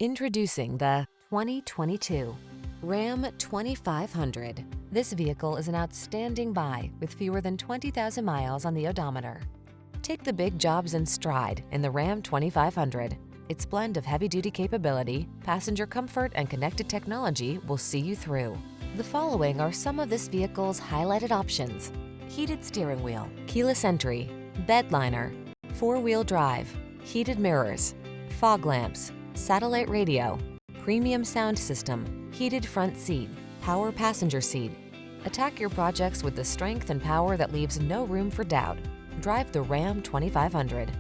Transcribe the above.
Introducing the 2022 Ram 2500. This vehicle is an outstanding buy with fewer than 20,000 miles on the odometer. Take the big jobs in stride in the Ram 2500. Its blend of heavy-duty capability, passenger comfort, and connected technology will see you through. The following are some of this vehicle's highlighted options: heated steering wheel, keyless entry, bed liner, four-wheel drive, heated mirrors, fog lamps, satellite radio, premium sound system, heated front seat, power passenger seat. Attack your projects with the strength and power that leaves no room for doubt. Drive the Ram 2500.